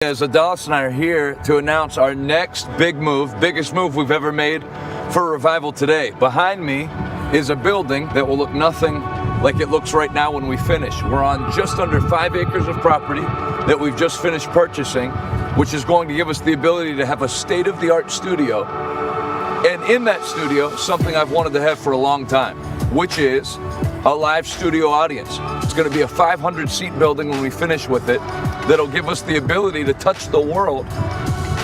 As Adalis and I are here to announce our next big move, biggest move we've ever made for Revival Today. Behind me is a building that will look nothing like it looks right now when we finish. We're on just under 5 acres of property that we've just finished purchasing, which is going to give us the ability to have a state-of-the-art studio. And in that studio, something I've wanted to have for a long time, which is a live studio audience. It's going to be a 500-seat building when we finish with it that'll give us the ability to touch the world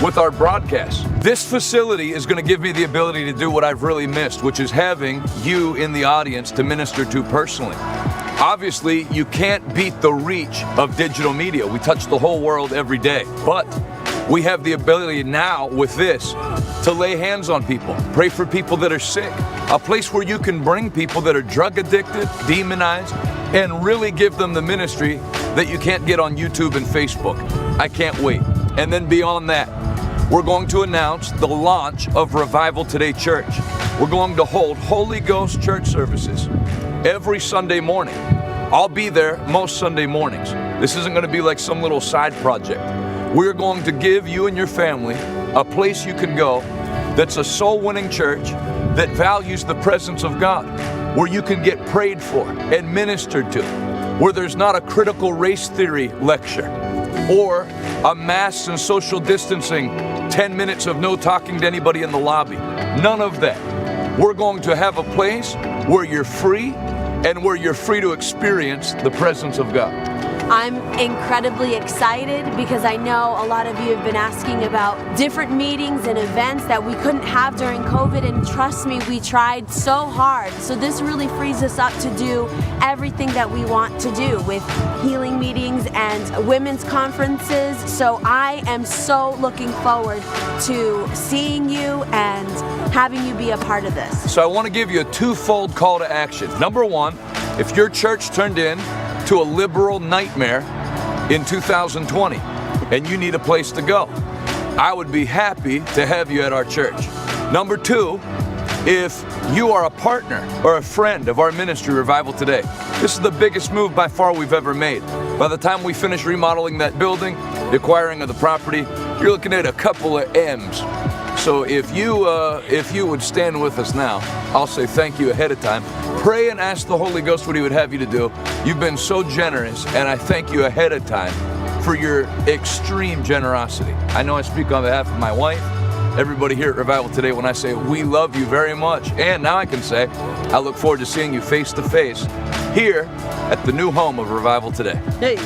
with our broadcasts. This facility is going to give me the ability to do what I've really missed, which is having you in the audience to minister to personally. Obviously, you can't beat the reach of digital media. We touch the whole world every day, but we have the ability now with this to lay hands on people, pray for people that are sick, a place where you can bring people that are drug addicted, demonized, and really give them the ministry that you can't get on YouTube and Facebook. I can't wait. And then beyond that, we're going to announce the launch of Revival Today Church. We're going to hold Holy Ghost church services every Sunday morning. I'll be there most Sunday mornings. This isn't going to be like some little side project. We're going to give you and your family a place you can go that's a soul-winning church that values the presence of God, where you can get prayed for and ministered to, where there's not a critical race theory lecture or a mass and social distancing 10 minutes of no talking to anybody in the lobby. None of that. We're going to have a place where you're free and where you're free to experience the presence of God. I'm incredibly excited because I know a lot of you have been asking about different meetings and events that we couldn't have during COVID, and trust me, we tried so hard. So this really frees us up to do everything that we want to do with healing meetings and women's conferences. So I am so looking forward to seeing you and having you be a part of this. So I want to give you a twofold call to action. Number one, if your church turned in to a liberal nightmare in 2020 and you need a place to go, I would be happy to have you at our church. Number two, if you are a partner or a friend of our ministry, Revival Today, this is the biggest move by far we've ever made. By the time we finish remodeling that building, the acquiring of the property, you're looking at a couple of M's. So if you would stand with us now, I'll say thank you ahead of time. Pray and ask the Holy Ghost what He would have you to do. You've been so generous, and I thank you ahead of time for your extreme generosity. I know I speak on behalf of my wife, everybody here at Revival Today, when I say we love you very much. And now I can say I look forward to seeing you face to face here at the new home of Revival Today. Hey.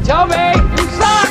Tell me, you suck!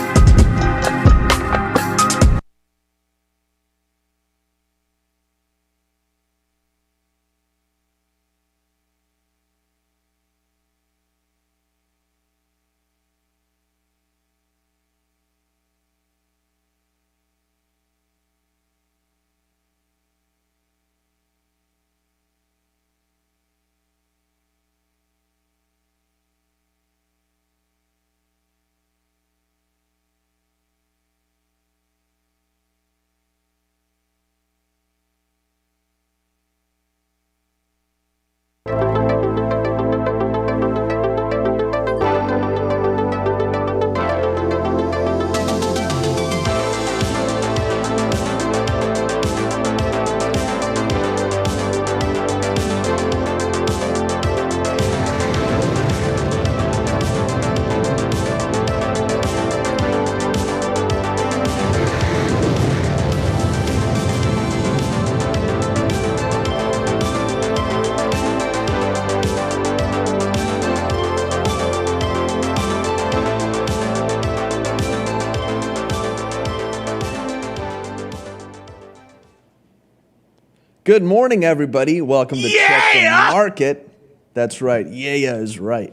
Good morning, everybody. Welcome to Check the Market. That's right. Yeah is right.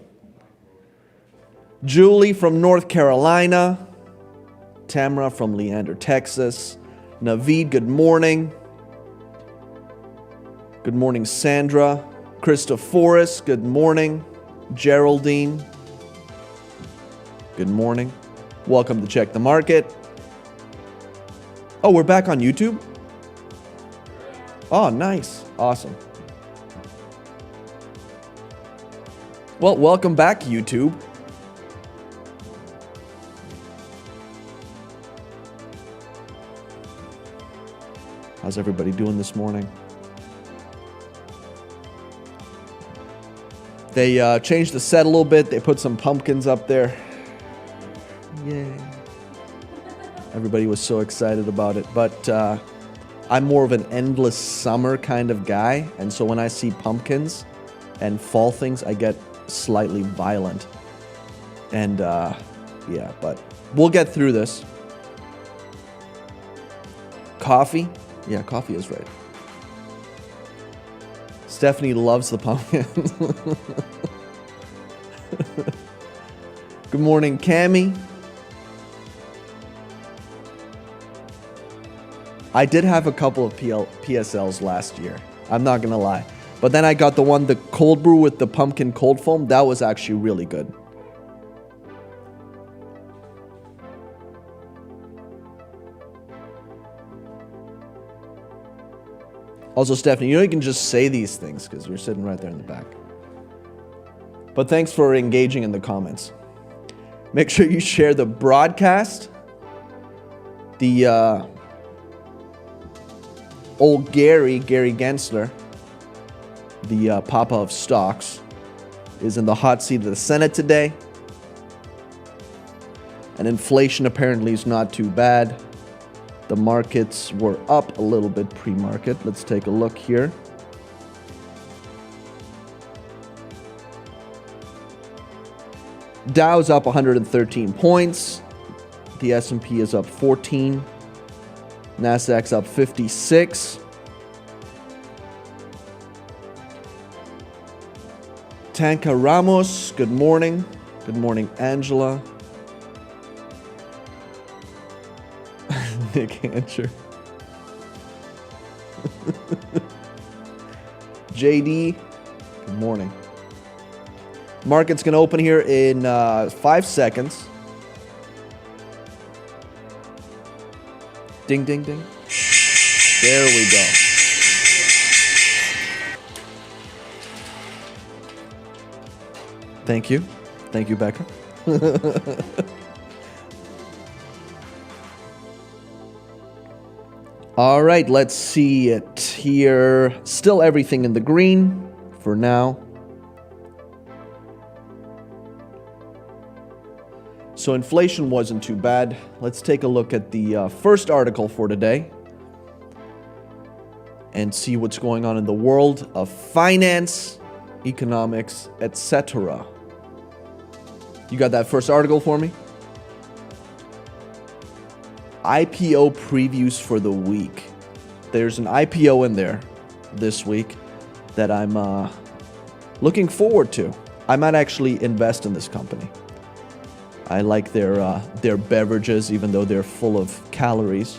Julie from North Carolina. Tamara from Leander, Texas. Naveed, good morning. Good morning, Sandra. Christophoris, good morning. Geraldine, good morning. Welcome to Check the Market. Oh, we're back on YouTube? Oh, nice. Awesome. Well, welcome back, YouTube. How's everybody doing this morning? They changed the set a little bit. They put some pumpkins up there. Yay. Everybody was so excited about it. But I'm more of an endless summer kind of guy. And so when I see pumpkins and fall things, I get slightly violent. And yeah, but we'll get through this. Coffee? Yeah, coffee is right. Stephanie loves the pumpkins. Good morning, Cammie. I did have a couple of PSLs last year. I'm not gonna lie. But then I got the cold brew with the pumpkin cold foam. That was actually really good. Also, Stephanie, you can just say these things because you're sitting right there in the back. But thanks for engaging in the comments. Make sure you share the broadcast. The old Gary Gensler, the Papa of Stocks, is in the hot seat of the Senate today. And inflation apparently is not too bad. The markets were up a little bit pre-market. Let's take a look here. Dow's up 113 points. The S&P is up 14. Nasdaq's up 56. Tanka Ramos, good morning. Good morning, Angela. Nick Hancher. JD, good morning. Market's going to open here in 5 seconds. Ding, ding, ding. There we go. Thank you. Thank you, Becca. All right, let's see it here. Still everything in the green for now. So inflation wasn't too bad. Let's take a look at the first article for today and see what's going on in the world of finance, economics, etc. You got that first article for me? IPO previews for the week. There's an IPO in there this week that I'm looking forward to. I might actually invest in this company. I like their beverages, even though they're full of calories.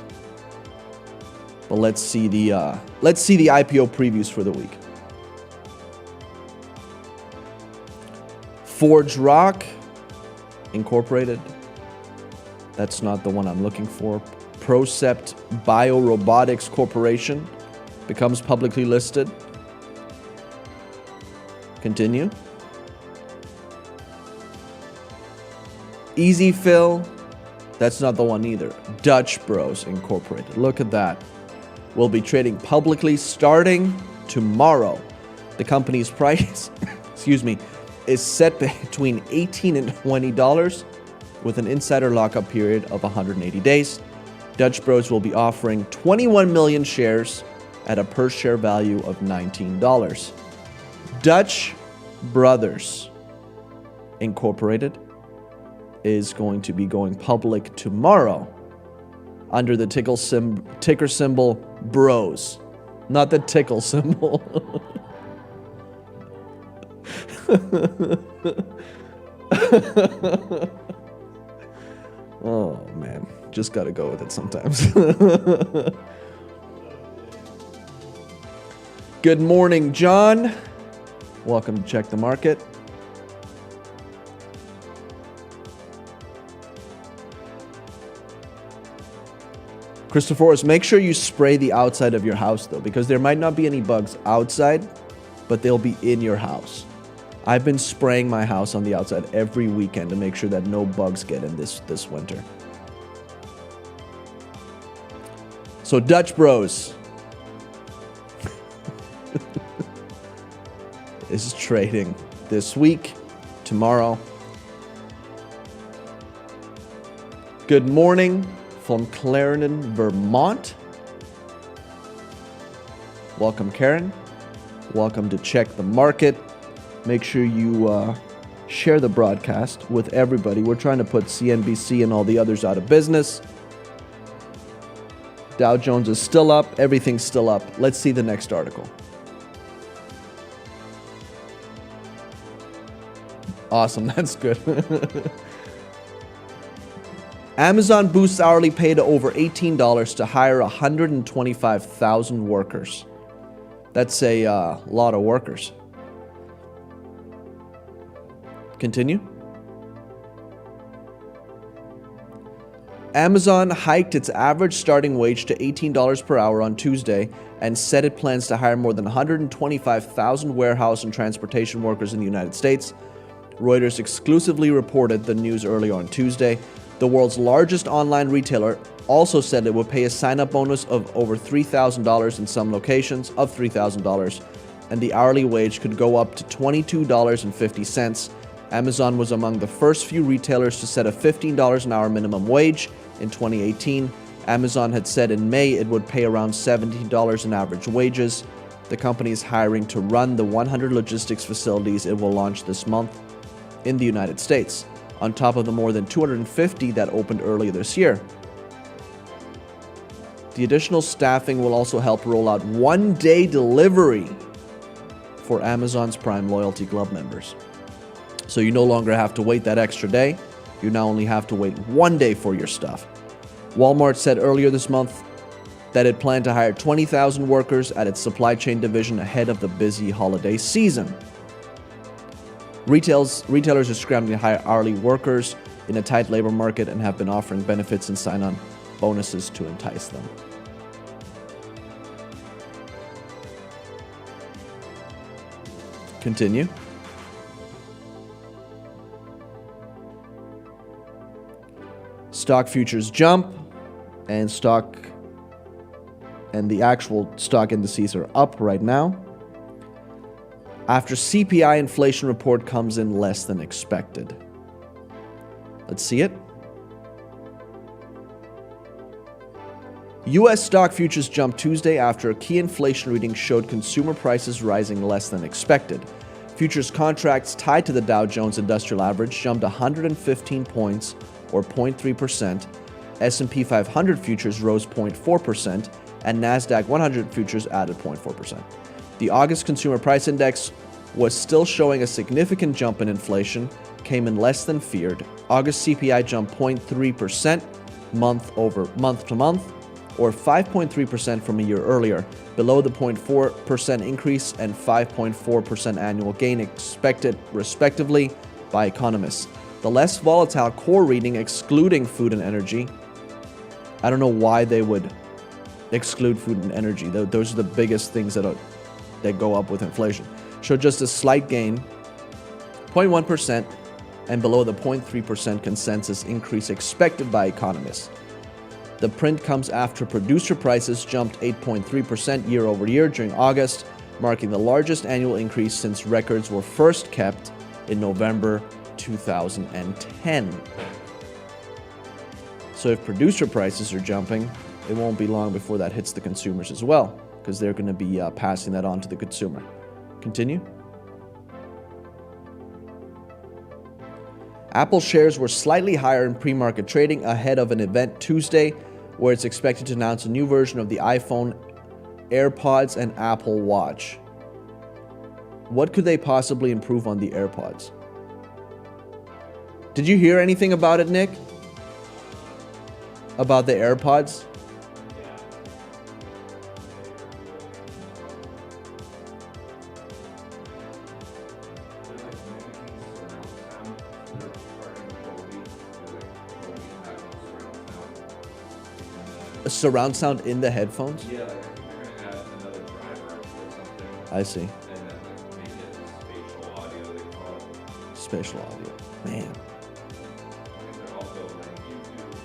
But let's see the IPO previews for the week. Forge Rock Incorporated. That's not the one I'm looking for. Procept Biorobotics Corporation becomes publicly listed. Continue. EasyFill. That's not the one either. Dutch Bros Incorporated. Look at that. Will be trading publicly starting tomorrow. The company's price, is set between $18 and $20 with an insider lockup period of 180 days. Dutch Bros will be offering 21 million shares at a per share value of $19. Dutch Brothers Incorporated is going to be going public tomorrow under the ticker symbol BROS. Not the tickle symbol. Oh, man. Just gotta go with it sometimes. Good morning, John. Welcome to Check the Market. Christophorus, make sure you spray the outside of your house, though, because there might not be any bugs outside, but they'll be in your house. I've been spraying my house on the outside every weekend to make sure that no bugs get in this winter. So, Dutch Bros is trading this week, tomorrow. Good morning from Clarendon, Vermont. Welcome, Karen. Welcome to Check the Market. Make sure you share the broadcast with everybody. We're trying to put CNBC and all the others out of business. Dow Jones is still up. Everything's still up. Let's see the next article. Awesome. That's good. Amazon boosts hourly pay to over $18 to hire 125,000 workers. That's a lot of workers. Continue. Amazon hiked its average starting wage to $18 per hour on Tuesday and said it plans to hire more than 125,000 warehouse and transportation workers in the United States. Reuters exclusively reported the news earlier on Tuesday. The world's largest online retailer also said it would pay a sign-up bonus of over $3,000 in some locations, of $3,000, and the hourly wage could go up to $22.50. Amazon was among the first few retailers to set a $15 an hour minimum wage in 2018. Amazon had said in May it would pay around $17 in average wages. The company is hiring to run the 100 logistics facilities it will launch this month in the United States, on top of the more than 250 that opened earlier this year. The additional staffing will also help roll out one-day delivery for Amazon's Prime Loyalty Club members. So you no longer have to wait that extra day. You now only have to wait one day for your stuff. Walmart said earlier this month that it planned to hire 20,000 workers at its supply chain division ahead of the busy holiday season. Retailers are scrambling to hire hourly workers in a tight labor market and have been offering benefits and sign-on bonuses to entice them. Continue. Stock futures jump, and the actual stock indices are up right now after CPI inflation report comes in less than expected. Let's see it. U.S. stock futures jumped Tuesday after a key inflation reading showed consumer prices rising less than expected. Futures contracts tied to the Dow Jones Industrial Average jumped 115 points, or 0.3%. S&P 500 futures rose 0.4%, and NASDAQ 100 futures added 0.4%. The August Consumer Price Index was still showing a significant jump in inflation, came in less than feared. August CPI jumped 0.3% month to month, or 5.3% from a year earlier, below the 0.4% increase and 5.4% annual gain expected, respectively, by economists. The less volatile core reading, excluding food and energy, I don't know why they would exclude food and energy. Those are the biggest things that go up with inflation. Showed just a slight gain, 0.1%, and below the 0.3% consensus increase expected by economists. The print comes after producer prices jumped 8.3% year over year during August, marking the largest annual increase since records were first kept in November 2010. So if producer prices are jumping, it won't be long before that hits the consumers as well, because they're going to be passing that on to the consumer. Continue. Apple shares were slightly higher in pre-market trading ahead of an event Tuesday where it's expected to announce a new version of the iPhone AirPods and Apple Watch. What could they possibly improve on the AirPods? Did you hear anything about it, Nick? About the AirPods? A surround sound in the headphones? Yeah, like I think they're gonna add another driver or something. I see. And then like make it spatial audio, they call it. Spatial audio. Man. I think they're also letting you do noise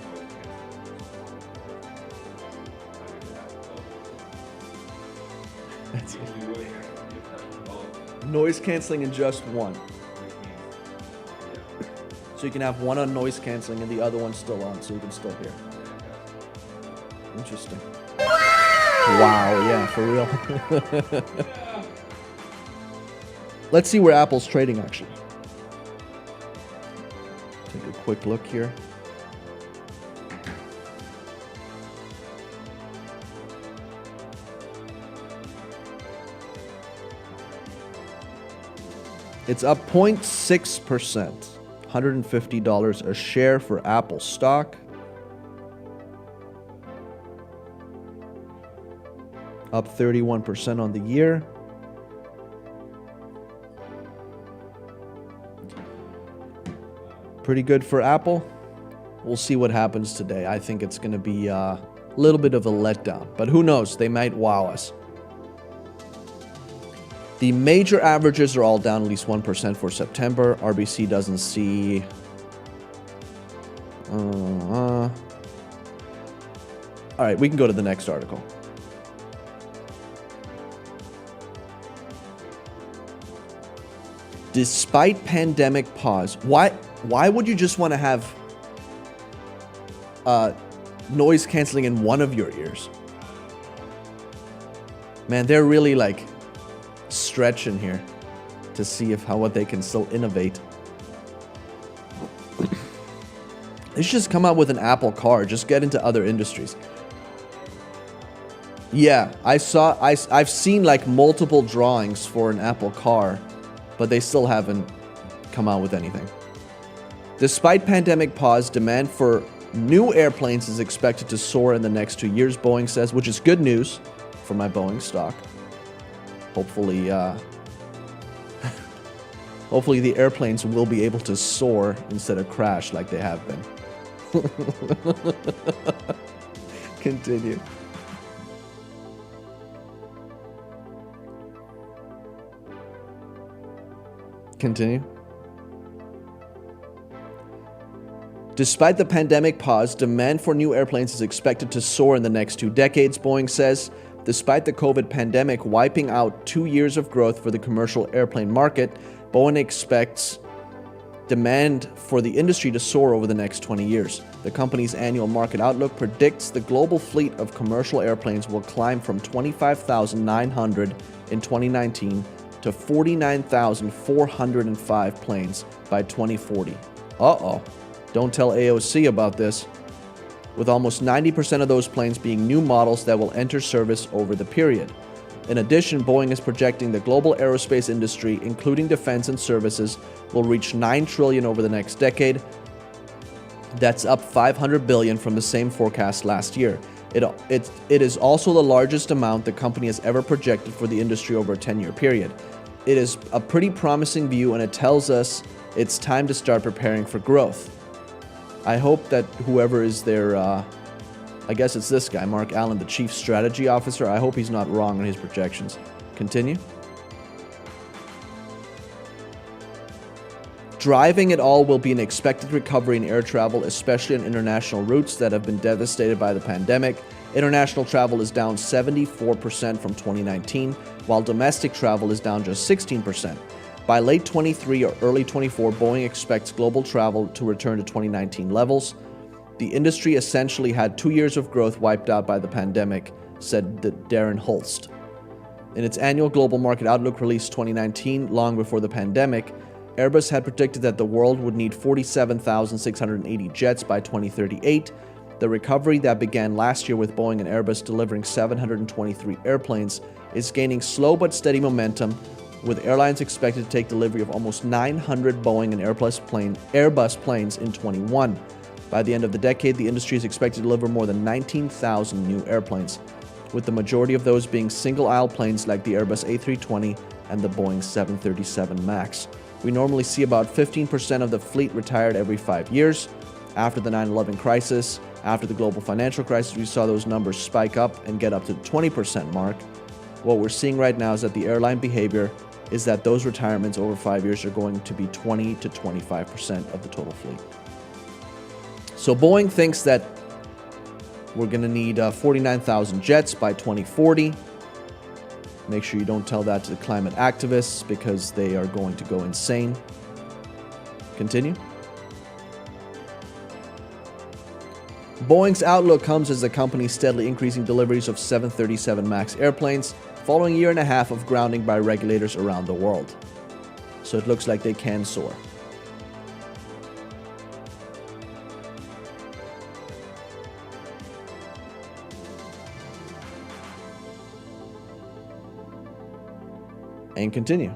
canceling. That's You can do it, you have both, noise canceling in just one. which means, So you can have one on noise canceling and the other one still on, so you can still hear. Interesting. Wow, yeah, for real. Let's see where Apple's trading actually. Take a quick look here. It's up 0.6%, $150 a share for Apple stock. Up 31% on the year. Pretty good for Apple. We'll see what happens today. I think it's going to be a little bit of a letdown, but who knows? They might wow us. The major averages are all down at least 1% for September. RBC doesn't see... All right, we can go to the next article. Despite pandemic pause, why would you just want to have noise canceling in one of your ears? Man, they're really like stretching here to see what they can still innovate. They should just come out with an Apple car, just get into other industries. Yeah, I've seen like multiple drawings for an Apple car, but they still haven't come out with anything. Despite pandemic pause, demand for new airplanes is expected to soar in the next 2 years, Boeing says, which is good news for my Boeing stock. Hopefully, hopefully the airplanes will be able to soar instead of crash like they have been. Continue. Continue. Despite the pandemic pause, demand for new airplanes is expected to soar in the next 2 decades, Boeing says. Despite the COVID pandemic wiping out 2 years of growth for the commercial airplane market, Boeing expects demand for the industry to soar over the next 20 years. The company's annual market outlook predicts the global fleet of commercial airplanes will climb from 25,900 in 2019 to 49,405 planes by 2040. Uh-oh. Don't tell AOC about this. With almost 90% of those planes being new models that will enter service over the period. In addition, Boeing is projecting the global aerospace industry, including defense and services, will reach $9 trillion over the next decade. That's up $500 billion from the same forecast last year. It is also the largest amount the company has ever projected for the industry over a 10-year period. It is a pretty promising view, and it tells us it's time to start preparing for growth. I hope that whoever is their, I guess it's this guy, Mark Allen, the Chief Strategy Officer, I hope he's not wrong on his projections. Continue. Driving it all will be an expected recovery in air travel, especially on international routes that have been devastated by the pandemic. International travel is down 74% from 2019, while domestic travel is down just 16%. By late 23 or early 24, Boeing expects global travel to return to 2019 levels. The industry essentially had 2 years of growth wiped out by the pandemic, said Darren Holst. In its annual global market outlook released 2019, long before the pandemic, Airbus had predicted that the world would need 47,680 jets by 2038. The recovery that began last year with Boeing and Airbus delivering 723 airplanes is gaining slow but steady momentum, with airlines expected to take delivery of almost 900 Boeing and Airbus planes in 21. By the end of the decade, the industry is expected to deliver more than 19,000 new airplanes, with the majority of those being single-aisle planes like the Airbus A320 and the Boeing 737 MAX. We normally see about 15% of the fleet retired every 5 years. After the 9/11 crisis, after the global financial crisis, we saw those numbers spike up and get up to the 20% mark. What we're seeing right now is that the airline behavior is that those retirements over 5 years are going to be 20 to 25% of the total fleet. So Boeing thinks that we're going to need 49,000 jets by 2040. Make sure you don't tell that to the climate activists because they are going to go insane. Continue. Boeing's outlook comes as the company is steadily increasing deliveries of 737 MAX airplanes following a year and a half of grounding by regulators around the world. So it looks like they can soar. And continue.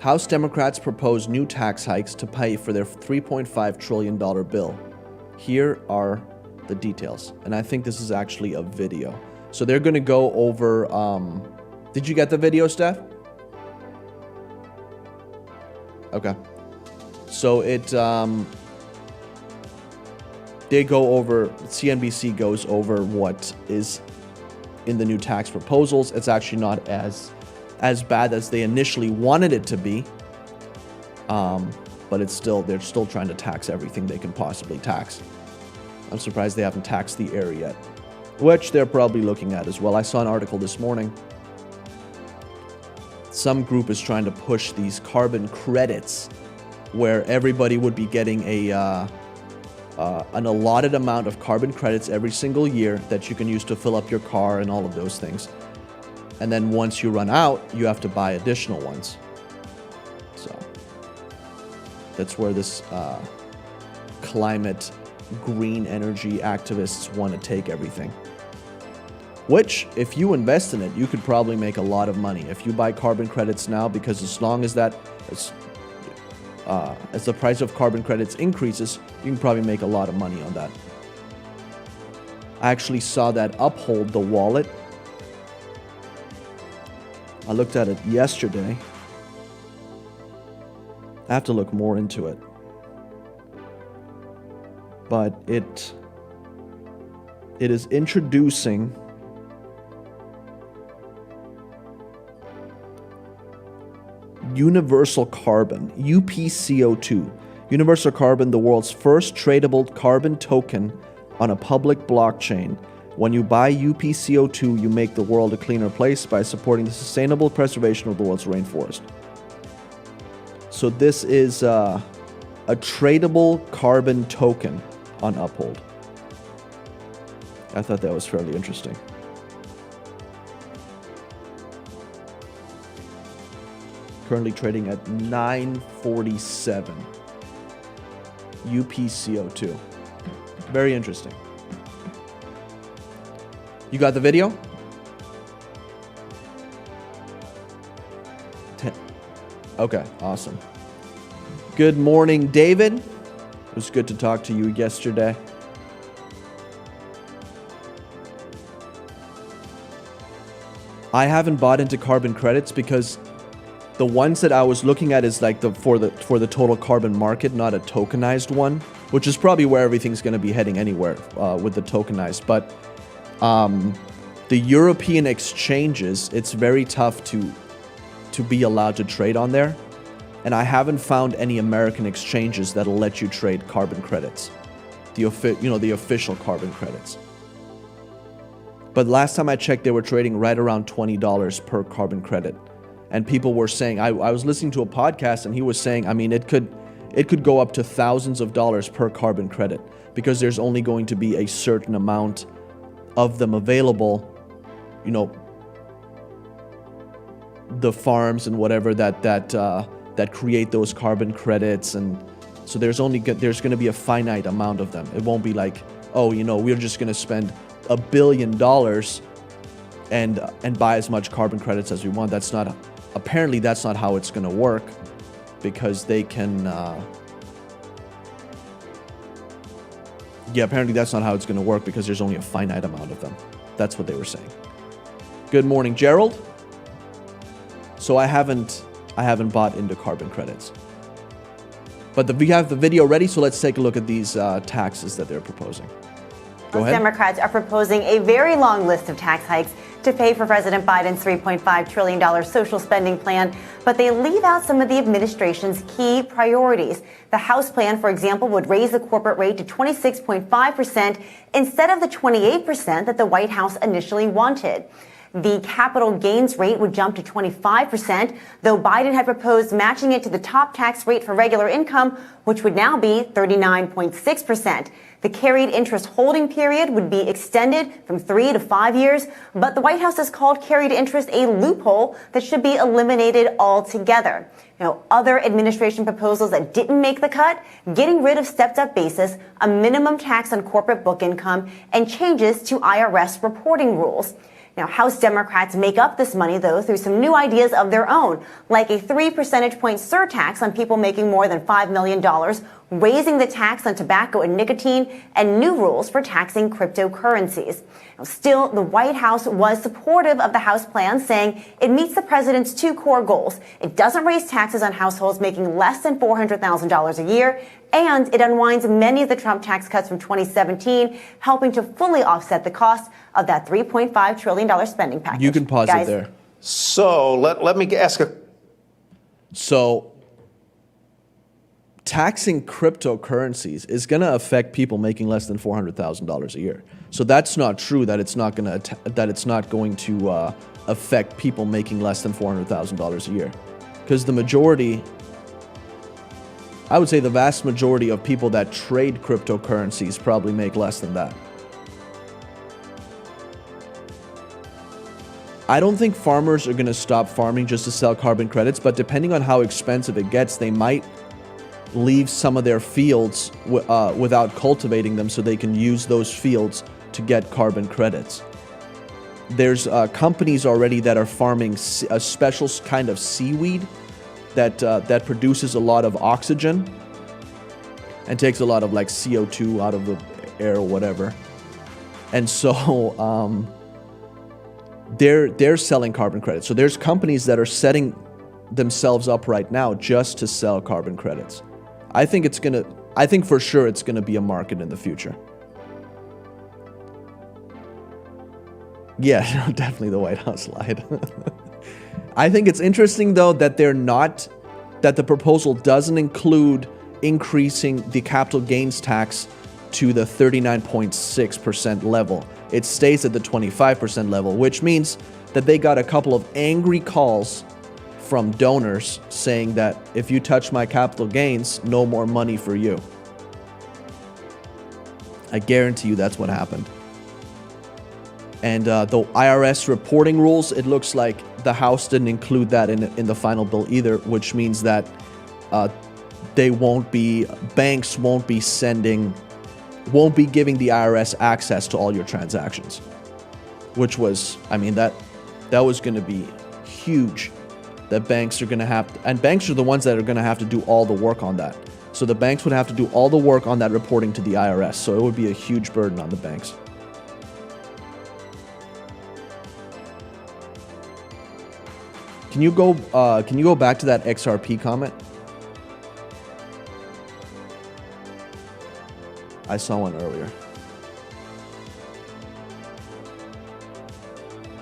House Democrats propose new tax hikes to pay for their $3.5 trillion bill. Here are the details. And I think this is actually a video. So they're going to go over... did you get the video, Steph? Okay. So they go over... CNBC goes over what is in the new tax proposals. It's actually not as bad as they initially wanted it to be, but they're still trying to tax everything they can possibly tax. I'm surprised they haven't taxed the air yet, which they're probably looking at as well. I saw an article this morning. Some group is trying to push these carbon credits where everybody would be getting an allotted amount of carbon credits every single year that you can use to fill up your car and all of those things. And then once you run out, you have to buy additional ones. So that's where this climate green energy activists want to take everything. Which, if you invest in it, you could probably make a lot of money. If you buy carbon credits now, because as long as as the price of carbon credits increases, you can probably make a lot of money on that. I actually saw that Uphold, the wallet. I looked at it yesterday. I have to look more into it. But it is introducing Universal Carbon, UPCO2. Universal Carbon, the world's first tradable carbon token on a public blockchain. When you buy UPCO2, you make the world a cleaner place by supporting the sustainable preservation of the world's rainforest. So this is a tradable carbon token on Uphold. I thought that was fairly interesting. Currently trading at 947. UPCO2. Very interesting. You got the video? Okay, awesome. Good morning, David. It was good to talk to you yesterday. I haven't bought into carbon credits because the ones that I was looking at is like for the total carbon market, not a tokenized one, which is probably where everything's going to be heading anywhere with the tokenized. But the European exchanges, it's very tough to be allowed to trade on there. And I haven't found any American exchanges that'll let you trade carbon credits, the official carbon credits. But last time I checked, they were trading right around $20 per carbon credit. And people were saying, I was listening to a podcast and he was saying, I mean, it could go up to thousands of dollars per carbon credit because there's only going to be a certain amount of them available, the farms and whatever that create those carbon credits and So there's going to be a finite amount of them. It won't be like, oh, we're just going to spend $1 billion and buy as much carbon credits as we want. Apparently that's not how it's going to work, because they can apparently that's not how it's going to work, because there's only a finite amount of them. That's what they were saying. Good morning, Gerald. So I haven't bought into carbon credits. But we have the video ready, so let's take a look at these taxes that they're proposing. Go ahead. Democrats are proposing a very long list of tax hikes to pay for President Biden's $3.5 trillion social spending plan, but they leave out some of the administration's key priorities. The House plan, for example, would raise the corporate rate to 26.5% instead of the 28% that the White House initially wanted. The capital gains rate would jump to 25%, though Biden had proposed matching it to the top tax rate for regular income, which would now be 39.6%. The carried interest holding period would be extended from 3 to 5 years, but the White House has called carried interest a loophole that should be eliminated altogether. Other administration proposals that didn't make the cut: getting rid of stepped-up basis, a minimum tax on corporate book income, and changes to IRS reporting rules. Now, House Democrats make up this money, though, through some new ideas of their own, like a 3 percentage point surtax on people making more than $5 million, raising the tax on tobacco and nicotine, and new rules for taxing cryptocurrencies. Now, still, the White House was supportive of the House plan, saying it meets the president's two core goals. It doesn't raise taxes on households making less than $400,000 a year, and it unwinds many of the Trump tax cuts from 2017, helping to fully offset the cost of that $3.5 trillion spending package. You can pause it there. So let me ask a... So taxing cryptocurrencies is going to affect people making less than $400,000 a year. So that's not true that it's not going to affect people making less than $400,000 a year, because the majority, I would say the vast majority of people that trade cryptocurrencies probably make less than that. I don't think farmers are going to stop farming just to sell carbon credits, but depending on how expensive it gets, they might leave some of their fields without cultivating them so they can use those fields to get carbon credits. There's companies already that are farming a special kind of seaweed that produces a lot of oxygen and takes a lot of like CO2 out of the air or whatever. And so they're selling carbon credits. So there's companies that are setting themselves up right now just to sell carbon credits. I think for sure it's gonna be a market in the future. Yeah, definitely the White House lied. I think it's interesting though that the proposal doesn't include increasing the capital gains tax to the 39.6% level. It stays at the 25% level, which means that they got a couple of angry calls from donors saying that if you touch my capital gains, no more money for you. I guarantee you that's what happened. And the IRS reporting rules, it looks like the House didn't include that in the final bill either, which means that banks won't be giving the IRS access to all your transactions, which was, that was going to be huge. That banks are going to have, and banks are the ones that are going to have to do all the work on that. So the banks would have to do all the work on that reporting to the IRS. So it would be a huge burden on the banks. Can you go back to that XRP comment? I saw one earlier.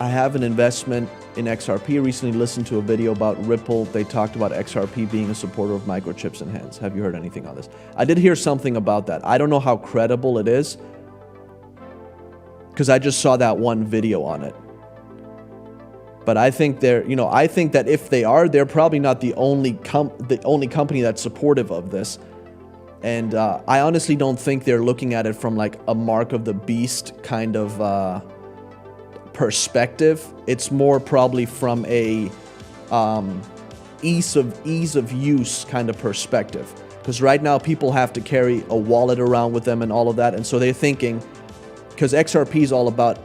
I have an investment in XRP. Recently listened to a video about Ripple. They talked about XRP being a supporter of microchips in hands. Have you heard anything on this? I did hear something about that. I don't know how credible it is, because I just saw that one video on it. But I think I think that if they are, they're probably not the only company that's supportive of this. And I honestly don't think they're looking at it from like a mark of the beast kind of perspective. It's more probably from a ease of use kind of perspective. Because right now people have to carry a wallet around with them and all of that. And so they're thinking, because XRP is all about,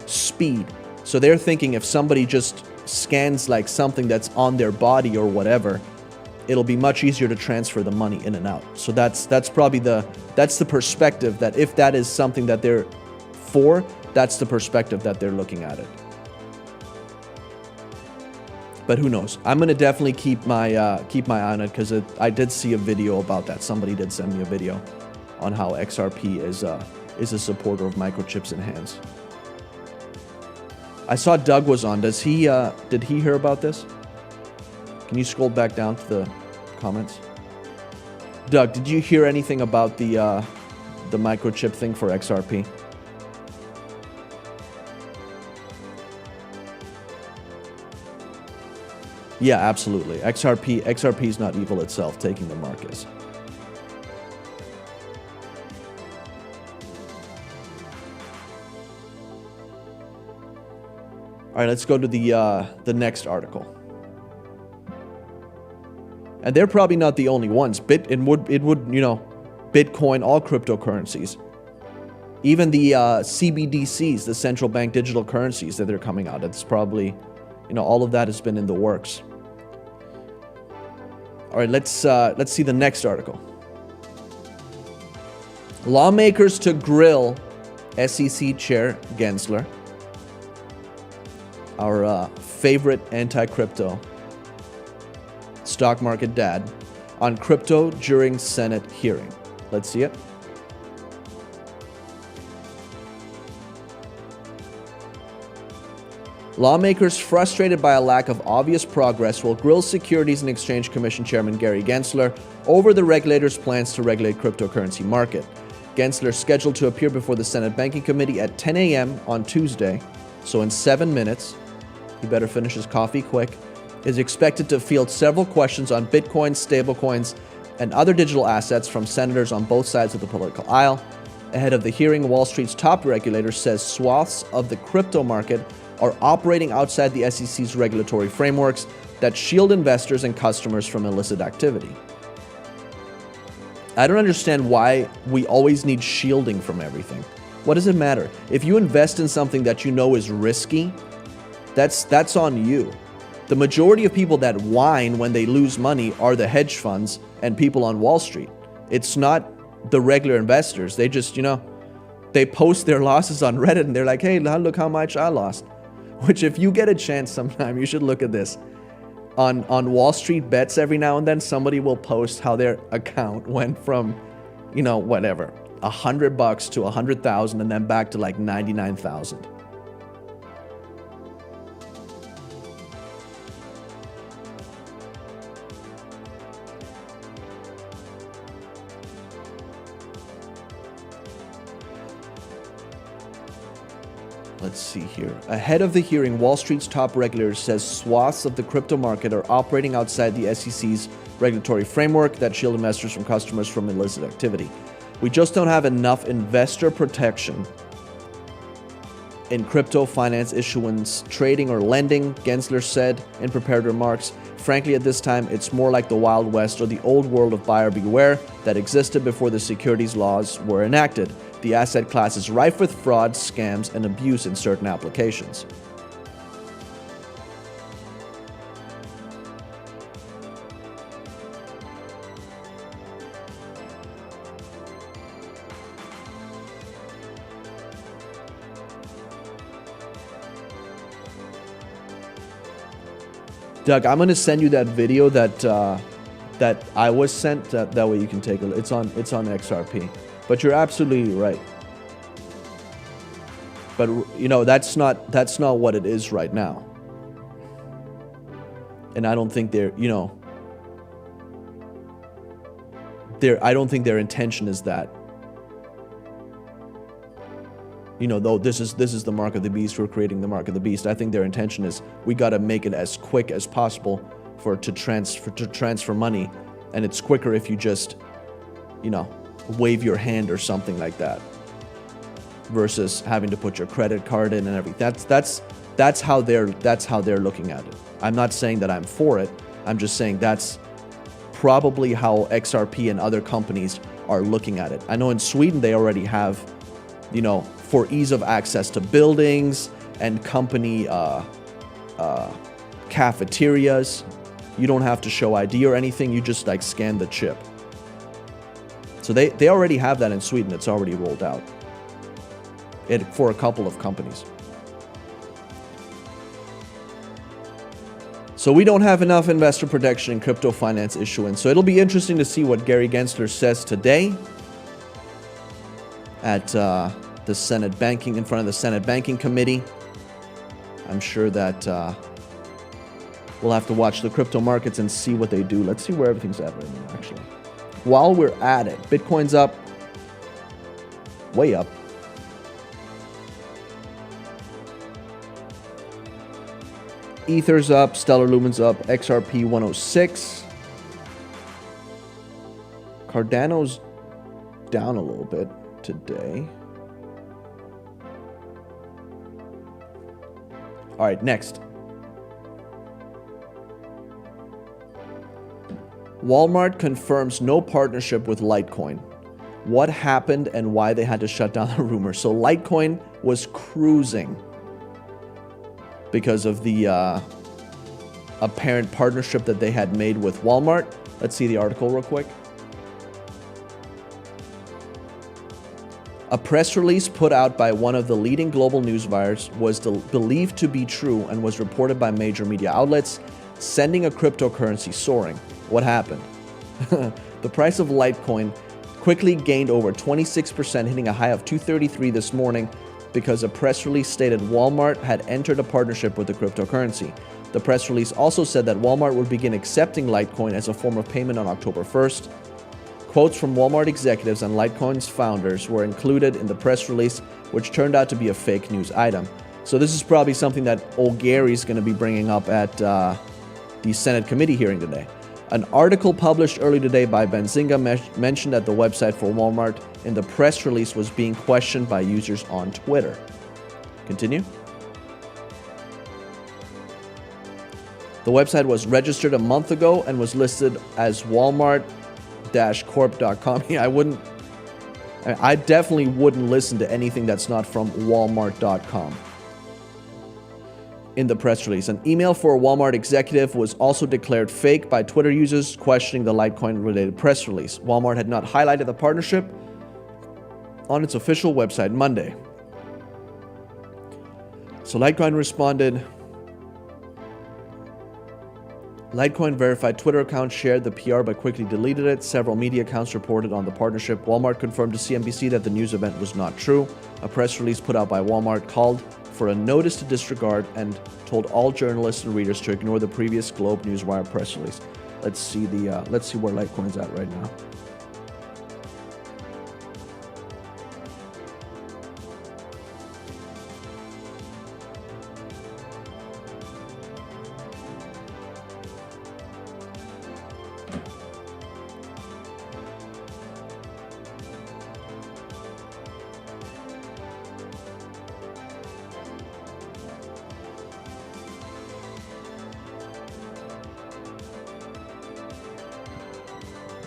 speed. So they're thinking if somebody just scans like something that's on their body or whatever, it'll be much easier to transfer the money in and out. So that's probably that's the perspective, that if that is something that they're for, that's the perspective that they're looking at it. But who knows? I'm gonna definitely keep my eye on it, because I did see a video about that. Somebody did send me a video on how XRP is a supporter of microchips in hands. I saw Doug was on. Did he hear about this? Can you scroll back down to the comments? Doug, did you hear anything about the microchip thing for XRP? Yeah, absolutely. XRP is not evil itself, taking the mark is. All right, let's go to the next article. And they're probably not the only ones. Bitcoin, all cryptocurrencies, even the CBDCs, the central bank digital currencies that they're coming out. It's probably, all of that has been in the works. All right, let's see the next article. Lawmakers to grill SEC Chair Gensler, our favorite anti-crypto stock market dad, on crypto during Senate hearing. Let's see it. Lawmakers frustrated by a lack of obvious progress will grill Securities and Exchange Commission Chairman Gary Gensler over the regulator's plans to regulate cryptocurrency market. Gensler is scheduled to appear before the Senate Banking Committee at 10 a.m. on Tuesday, so in 7 minutes. He better finish his coffee quick. Is expected to field several questions on Bitcoin, stablecoins, and other digital assets from senators on both sides of the political aisle. Ahead of the hearing, Wall Street's top regulator says swaths of the crypto market are operating outside the SEC's regulatory frameworks that shield investors and customers from illicit activity. I don't understand why we always need shielding from everything. What does it matter? If you invest in something that you know is risky, that's on you. The majority of people that whine when they lose money are the hedge funds and people on Wall Street. It's not the regular investors. They just, they post their losses on Reddit and they're like, hey, look how much I lost. Which, if you get a chance sometime, you should look at this. On Wall Street Bets, every now and then somebody will post how their account went from, whatever, $100 to 100,000 and then back to like 99,000. Let's see here. Ahead of the hearing, Wall Street's top regulator says swaths of the crypto market are operating outside the SEC's regulatory framework that shield investors from customers from illicit activity. We just don't have enough investor protection in crypto finance issuance, trading, or lending, Gensler said in prepared remarks. Frankly, at this time, it's more like the Wild West or the old world of buyer beware that existed before the securities laws were enacted. The asset class is rife with fraud, scams, and abuse in certain applications. Doug, I'm going to send you that video that I was sent. That way you can take a look. It's on XRP. But you're absolutely right. But that's not what it is right now. And I don't think I don't think their intention is that. Though this is the mark of the beast, we're creating the mark of the beast. I think their intention is we got to make it as quick as possible to transfer money, and it's quicker if you just, wave your hand or something like that, versus having to put your credit card in and everything. That's how they're looking at it. I'm not saying that I'm for it. I'm just saying that's probably how XRP and other companies are looking at it. I know in Sweden they already have, for ease of access to buildings and company cafeterias, you don't have to show ID or anything. You just like scan the chip. So they already have that in Sweden. It's already rolled out for a couple of companies. So we don't have enough investor protection in crypto finance issuance. So it'll be interesting to see what Gary Gensler says today at the Senate Banking, in front of the Senate Banking Committee. I'm sure that we'll have to watch the crypto markets and see what they do. Let's see where everything's at right now, actually. While we're at it, Bitcoin's up, way up. Ether's up, Stellar Lumen's up, XRP 106. Cardano's down a little bit today. All right, next. Walmart confirms no partnership with Litecoin. What happened and why they had to shut down the rumor? So Litecoin was cruising because of the apparent partnership that they had made with Walmart. Let's see the article real quick. A press release put out by one of the leading global news wires was believed to be true and was reported by major media outlets, sending a cryptocurrency soaring. What happened? The price of Litecoin quickly gained over 26%, hitting a high of 233 this morning because a press release stated Walmart had entered a partnership with the cryptocurrency. The press release also said that Walmart would begin accepting Litecoin as a form of payment on October 1st. Quotes from Walmart executives and Litecoin's founders were included in the press release, which turned out to be a fake news item. So this is probably something that old Gary's going to be bringing up at the Senate committee hearing today. An article published early today by Benzinga mentioned that the website for Walmart in the press release was being questioned by users on Twitter. Continue. The website was registered a month ago and was listed as Walmart-corp.com. Yeah, I definitely wouldn't listen to anything that's not from Walmart.com. In the press release, an email for a Walmart executive was also declared fake by Twitter users questioning the Litecoin-related press release. Walmart had not highlighted the partnership on its official website Monday. So Litecoin responded. Litecoin verified Twitter account shared the PR but quickly deleted it. Several media accounts reported on the partnership. Walmart confirmed to CNBC that the news event was not true. A press release put out by Walmart called for a notice to disregard and told all journalists and readers to ignore the previous Globe Newswire press release. Let's see where Litecoin's at right now.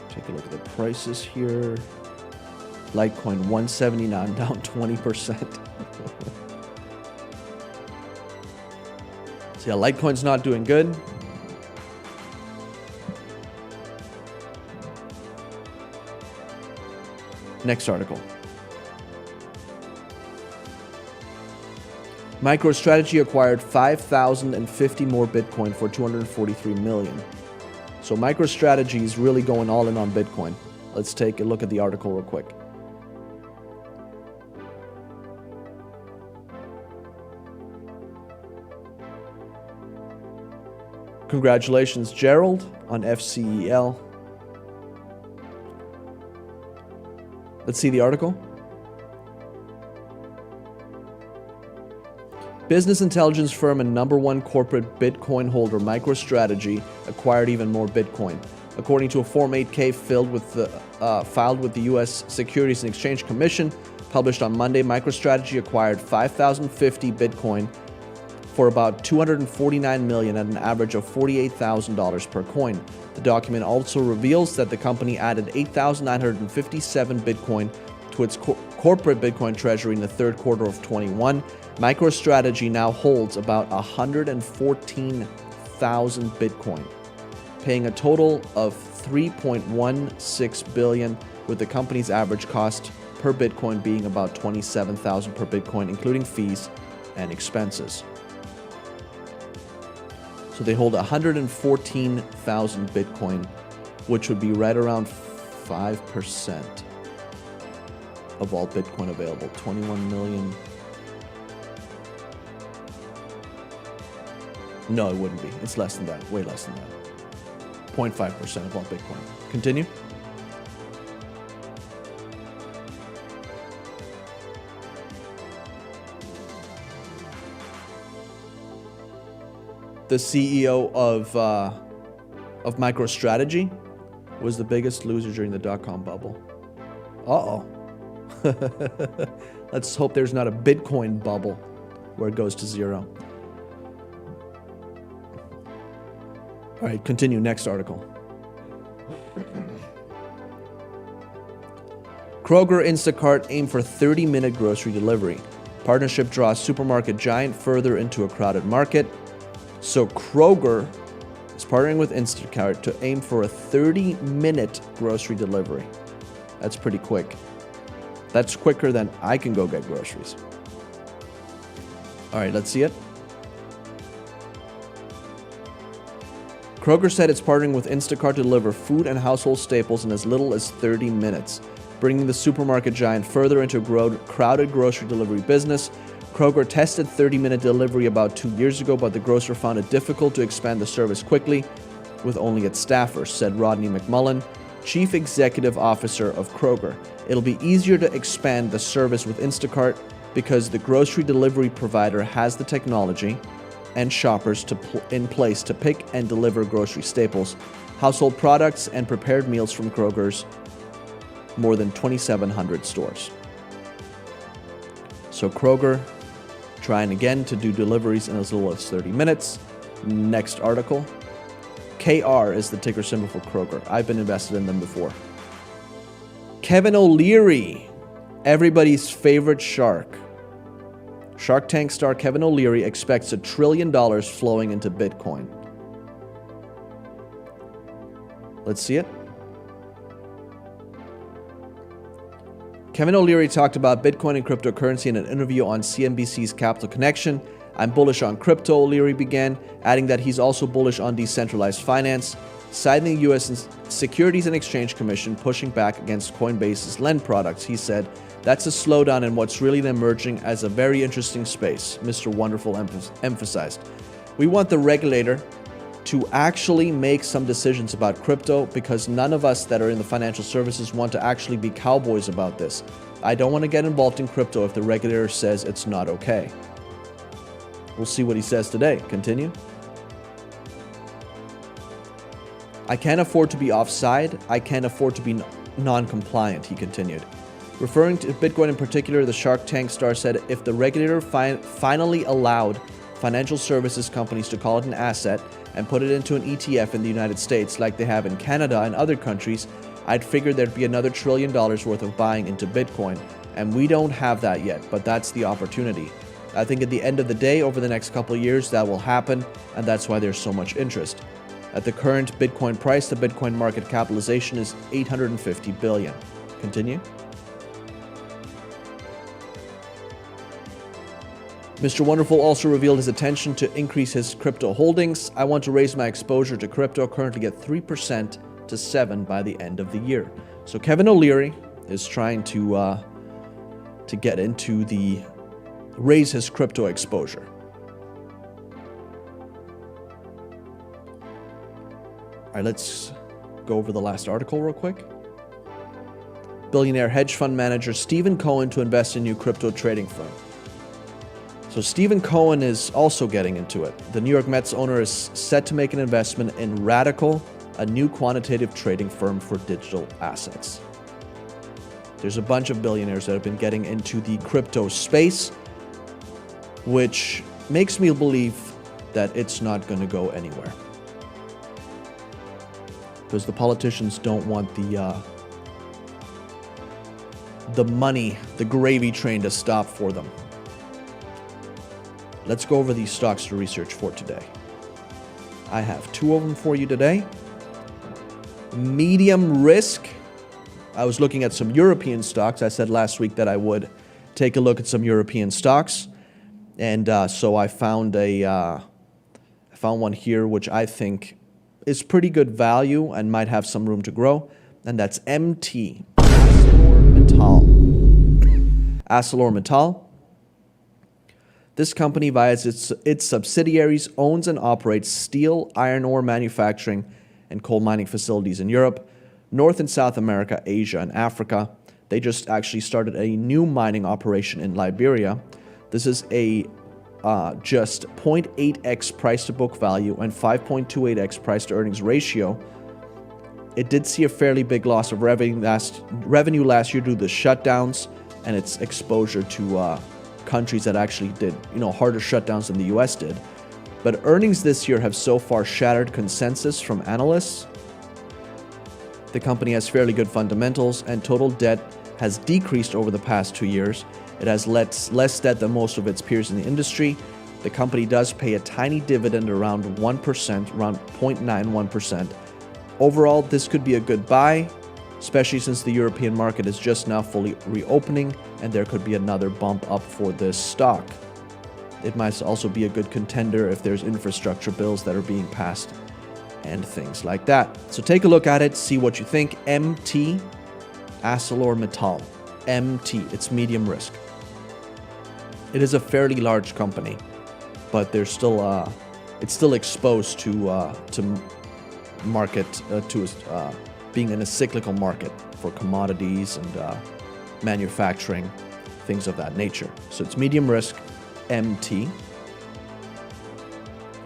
Take a look at the prices here. Litecoin 179 down 20%. So yeah, Litecoin's not doing good. Next article. MicroStrategy acquired 5,050 more Bitcoin for $243 million. So MicroStrategy is really going all in on Bitcoin. Let's take a look at the article real quick. Congratulations, Gerald, on FCEL. Let's see the article. Business intelligence firm and number one corporate Bitcoin holder MicroStrategy acquired even more Bitcoin. According to a Form 8-K filed with the U.S. Securities and Exchange Commission, published on Monday, MicroStrategy acquired 5,050 Bitcoin for about $249 million at an average of $48,000 per coin. The document also reveals that the company added 8,957 Bitcoin to its corporate Bitcoin treasury in the third quarter of 21. MicroStrategy now holds about 114,000 Bitcoin, paying a total of $3.16 billion, with the company's average cost per Bitcoin being about $27,000 per Bitcoin, including fees and expenses. So they hold 114,000 Bitcoin, which would be right around 5% of all Bitcoin available. 21 million. No, it wouldn't be. It's less than that. Way less than that. 0.5% of all Bitcoin. Continue. The CEO of MicroStrategy was the biggest loser during the dot-com bubble. Uh-oh. Let's hope there's not a Bitcoin bubble where it goes to zero. All right, continue. Next article. Kroger Instacart aim for 30-minute grocery delivery. Partnership draws supermarket giant further into a crowded market. So Kroger is partnering with Instacart to aim for a 30-minute grocery delivery. That's pretty quick. That's quicker than I can go get groceries. All right, let's see it. Kroger said it's partnering with Instacart to deliver food and household staples in as little as 30 minutes, bringing the supermarket giant further into a crowded grocery delivery business. Kroger tested 30-minute delivery about 2 years ago, but the grocer found it difficult to expand the service quickly with only its staffers, said Rodney McMullen, Chief Executive Officer of Kroger. It'll be easier to expand the service with Instacart because the grocery delivery provider has the technology and shoppers in place to pick and deliver grocery staples, household products, and prepared meals from Kroger's more than 2,700 stores. So Kroger trying again to do deliveries in as little as 30 minutes. Next article. KR is the ticker symbol for Kroger. I've been invested in them before. Kevin O'Leary, everybody's favorite shark. Shark Tank star Kevin O'Leary expects $1 trillion flowing into Bitcoin. Let's see it. Kevin O'Leary talked about Bitcoin and cryptocurrency in an interview on CNBC's Capital Connection. I'm bullish on crypto, O'Leary began, adding that he's also bullish on decentralized finance, citing the U.S. Securities and Exchange Commission pushing back against Coinbase's lend products. He said, "That's a slowdown in what's really emerging as a very interesting space," Mr. Wonderful emphasized. "We want the regulator to actually make some decisions about crypto because none of us that are in the financial services want to actually be cowboys about this. I don't want to get involved in crypto if the regulator says it's not okay." We'll see what he says today. Continue. "I can't afford to be offside. I can't afford to be non-compliant," he continued. Referring to Bitcoin in particular, the Shark Tank star said if the regulator finally allowed financial services companies to call it an asset and put it into an ETF in the United States like they have in Canada and other countries, I'd figure there'd be another $1 trillion worth of buying into Bitcoin. And we don't have that yet, but that's the opportunity. I think at the end of the day, over the next couple of years, that will happen, and that's why there's so much interest. At the current Bitcoin price, the Bitcoin market capitalization is $850 billion. Continue. Mr. Wonderful also revealed his intention to increase his crypto holdings. "I want to raise my exposure to crypto, currently at 3% to 7% by the end of the year." So Kevin O'Leary is trying to get into raise his crypto exposure. All right, let's go over the last article real quick. Billionaire hedge fund manager Stephen Cohen to invest in new crypto trading firm. So Stephen Cohen is also getting into it. The New York Mets owner is set to make an investment in Radical, a new quantitative trading firm for digital assets. There's a bunch of billionaires that have been getting into the crypto space, which makes me believe that it's not going to go anywhere. Because the politicians don't want the money, the gravy train to stop for them. Let's go over these stocks to research for today. I have two of them for you today. Medium risk. I was looking at some European stocks. I said last week that I would take a look at some European stocks. And so I found one here which I think is pretty good value and might have some room to grow. And that's MT. ArcelorMittal. This company, via its subsidiaries, owns and operates steel, iron ore manufacturing, and coal mining facilities in Europe, North and South America, Asia, and Africa. They just actually started a new mining operation in Liberia. This is a just 0.8x price to book value and 5.28x price to earnings ratio. It did see a fairly big loss of revenue last year due to the shutdowns and its exposure to countries that actually did, harder shutdowns than the US did. But earnings this year have so far shattered consensus from analysts. The company has fairly good fundamentals and total debt has decreased over the past 2 years. It has less debt than most of its peers in the industry. The company does pay a tiny dividend around 1%, around 0.91%. Overall, this could be a good buy, especially since the European market is just now fully reopening and there could be another bump up for this stock. It might also be a good contender if there's infrastructure bills that are being passed and things like that. So take a look at it, see what you think. MT, ArcelorMittal. MT, it's medium risk. It is a fairly large company, but there's still it's still exposed to market being in a cyclical market for commodities and manufacturing, things of that nature. So it's medium risk, MT.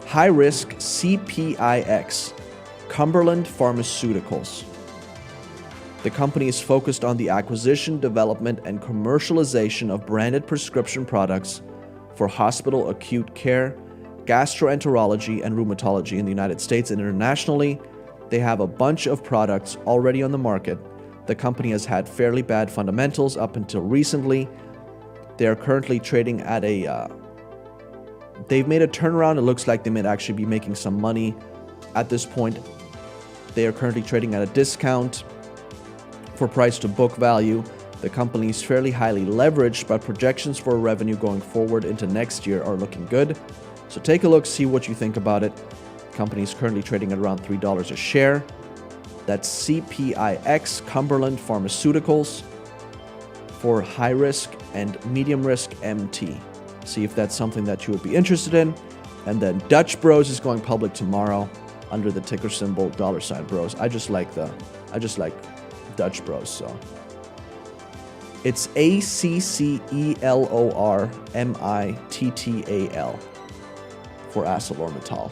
High risk, CPIX, Cumberland Pharmaceuticals. The company is focused on the acquisition, development, and commercialization of branded prescription products for hospital acute care, gastroenterology, and rheumatology in the United States and internationally. They have a bunch of products already on the market. The company has had fairly bad fundamentals up until recently. They are currently trading at they've made a turnaround. It looks like they might actually be making some money at this point. They are currently trading at a discount for price to book value. The company is fairly highly leveraged, but projections for revenue going forward into next year are looking good. So take a look, see what you think about it. The company is currently trading at around $3 a share. That's CPIX, Cumberland Pharmaceuticals, for high risk and medium risk MT. See if that's something that you would be interested in. And then Dutch Bros is going public tomorrow under the ticker symbol $Bros. I just like Dutch Bros. So it's ACCELORMITTAL for ArcelorMittal.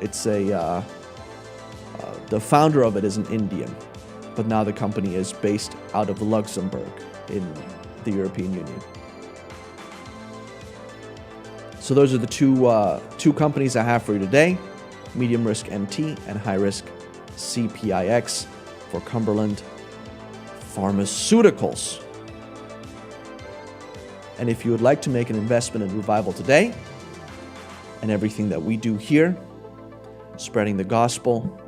It's the founder of it is an Indian, but now the company is based out of Luxembourg in the European Union. So those are the two companies I have for you today: medium risk MT and high risk CPIX for Cumberland Pharmaceuticals. And if you would like to make an investment in Revival today and everything that we do here, spreading the gospel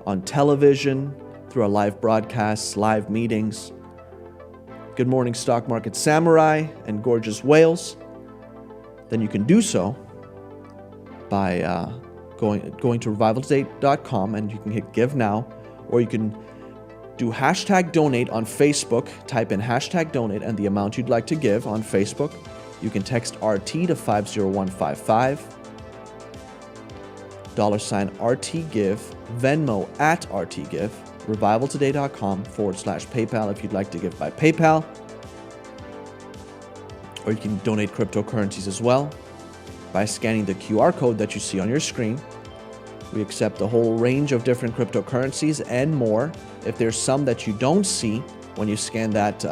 on television, through our live broadcasts, live meetings, Good Morning Stock Market Samurai, and Gorgeous Whales, then you can do so by going to revivaltoday.com, and you can hit Give Now, or you can do #donate on Facebook. Type in #donate and the amount you'd like to give on Facebook. You can text RT to 50155. $RTGive, Venmo @RTGive, revivaltoday.com/PayPal if you'd like to give by PayPal. Or you can donate cryptocurrencies as well by scanning the QR code that you see on your screen. We accept a whole range of different cryptocurrencies and more. If there's some that you don't see when you scan that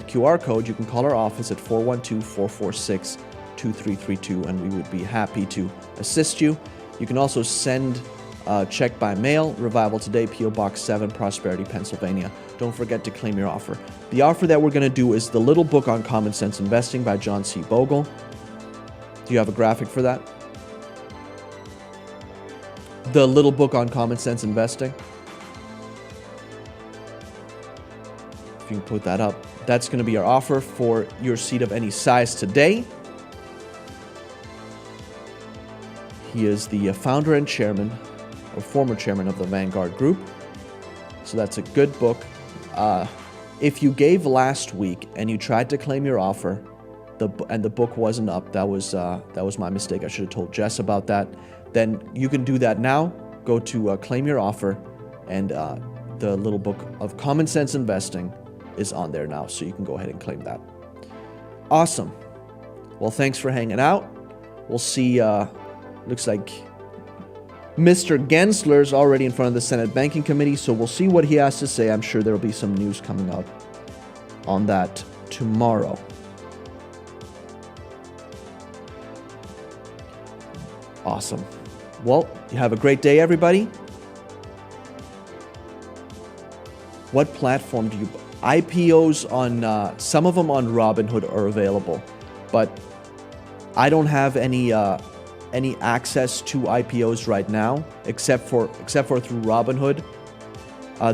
QR code, you can call our office at 412-446-26 2332, and we would be happy to assist you. You can also send a check by mail, Revival Today, P.O. Box 7, Prosperity, Pennsylvania. Don't forget to claim your offer. The offer that we're going to do is The Little Book on Common Sense Investing by John C. Bogle. Do you have a graphic for that? The Little Book on Common Sense Investing. If you can put that up. That's going to be our offer for your seed of any size today. He is the founder and chairman, or former chairman of the Vanguard Group. So that's a good book. If you gave last week and you tried to claim your offer, and the book wasn't up, that was my mistake. I should have told Jess about that. Then you can do that now. Go to claim your offer, and the Little Book of Common Sense Investing is on there now, so you can go ahead and claim that. Awesome. Well, thanks for hanging out. We'll see. Looks like Mr. Gensler's already in front of the Senate Banking Committee, so we'll see what he has to say. I'm sure there'll be some news coming up on that tomorrow. Awesome. Well, you have a great day, everybody. What platform do you... IPOs on... some of them on Robinhood are available, but I don't have any access to IPOs right now, except for through Robinhood.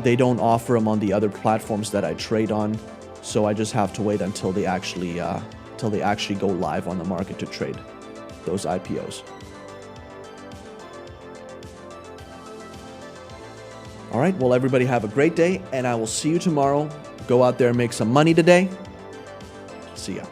They don't offer them on the other platforms that I trade on, so I just have to wait until they actually go live on the market to trade those IPOs. All right, well, everybody have a great day, and I will see you tomorrow. Go out there and make some money today. See ya.